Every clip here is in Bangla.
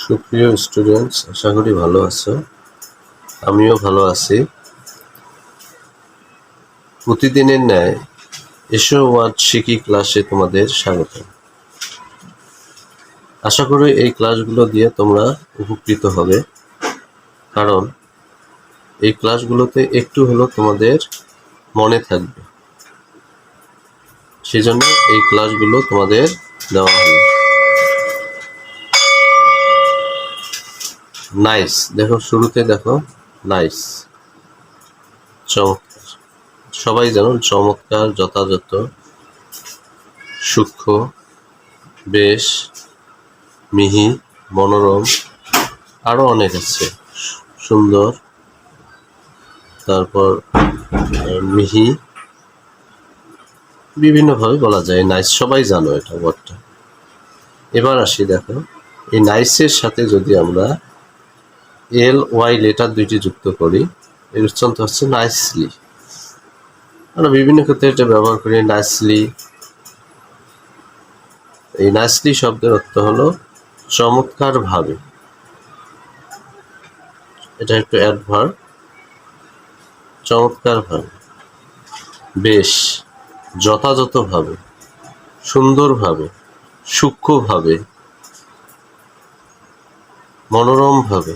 সুপ্রিয় স্টুডেন্টস, আশা করি ভালো আছো। আমিও ভালো আছি। প্রতিদিনের ন্যায় এসো ওয়ার্ড শিখি ক্লাসে তোমাদের স্বাগত। আশা করি এই ক্লাসগুলো দিয়ে তোমরা উপকৃত হবে, কারণ এই ক্লাসগুলোতে একটু হলেও তোমাদের মনে থাকবে। সেজন্য এই ক্লাসগুলো তোমাদের দেওয়া হবে। নাইস, দেখো শুরুতে দেখো নাইস, চমৎকার। সবাই জানো চমৎকার, যথাযথ, সূক্ষ্ম, বেশ, মিহি, মনোরম, আরো অনেক আছে। সুন্দর, তারপর মিহি, বিভিন্নভাবে বলা যায়। নাইস সবাই জানো এটা ওয়ার্ডটা। এবার আসি, দেখো এই নাইসের সাথে যদি আমরা LY লেটার দুইটি যুক্ত করি, এর উচ্চারণ হচ্ছে নাইসলি। আমরা বিভিন্ন ক্ষেত্রে এটা ব্যবহার করি। নাইসলি, এই নাইসলি শব্দের অর্থ হলো চমৎকার ভাবে। এটা একটু অ্যাডভার্ব, চমৎকার ভাবে, বেশ, যথাযথভাবে, সুন্দরভাবে, সূক্ষ্মভাবে, মনোরমভাবে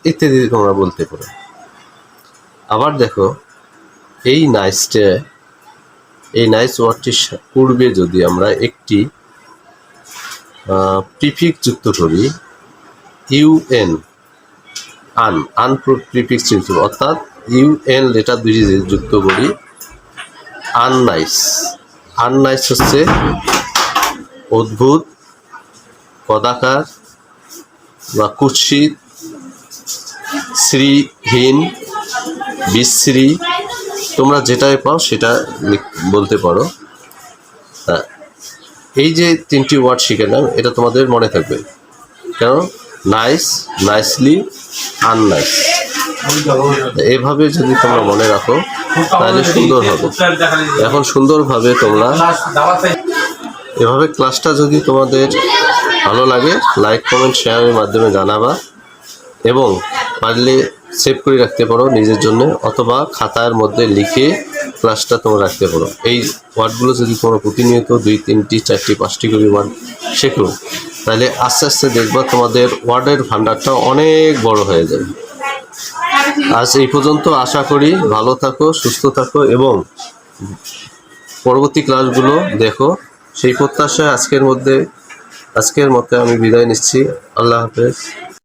ইত্যাদি তোমরা বলতে পারো। আবার দেখো এই নাইস ওয়ার্ডটির পূর্বে যদি আমরা একটি প্রিফিক্স যুক্ত করি, UN, আন প্রিফিক্স যুক্ত, অর্থাৎ UN লেটার দুটি যুক্ত করি, আননাইস। আননাইস হচ্ছে অদ্ভুত, কদাকার বা কুৎসিত, শ্রীহীন, বিশ্রী, তোমরা যেটাই পাও সেটা বলতে পারো। এই যে তিনটি ওয়ার্ড শিখেলাম, এটা তোমাদের মনে থাকবে। কেন? Nice, nicely, unnice. এভাবে যদি তোমরা মনে রাখো তাহলে সুন্দর হবে। এখন সুন্দরভাবে তোমরা এভাবে ক্লাসটা যদি তোমাদের ভালো লাগে, লাইক, কমেন্ট, শেয়ারের মাধ্যমে জানাবা, এবং পারলে সেভ করে রাখতে পারো নিজের জন্য, অথবা খাতার মধ্যে লিখে ক্লাসটা তোমরা রাখতে পারো। এই ওয়ার্ডগুলো যদি তোমরা প্রতিনিয়ত 2, 3, 4, 5টি করে ওয়ার্ড শেখো, তাহলে আস্তে আস্তে দেখবা তোমাদের ওয়ার্ডের ভান্ডারটা অনেক বড় হয়ে যাবে। আজ এই পর্যন্ত। আশা করি ভালো থাকো, সুস্থ থাকো এবং পরবর্তী ক্লাসগুলো দেখো। সেই প্রত্যাশায় আজকের মতো আমি বিদায় নিচ্ছি। আল্লাহ হাফেজ।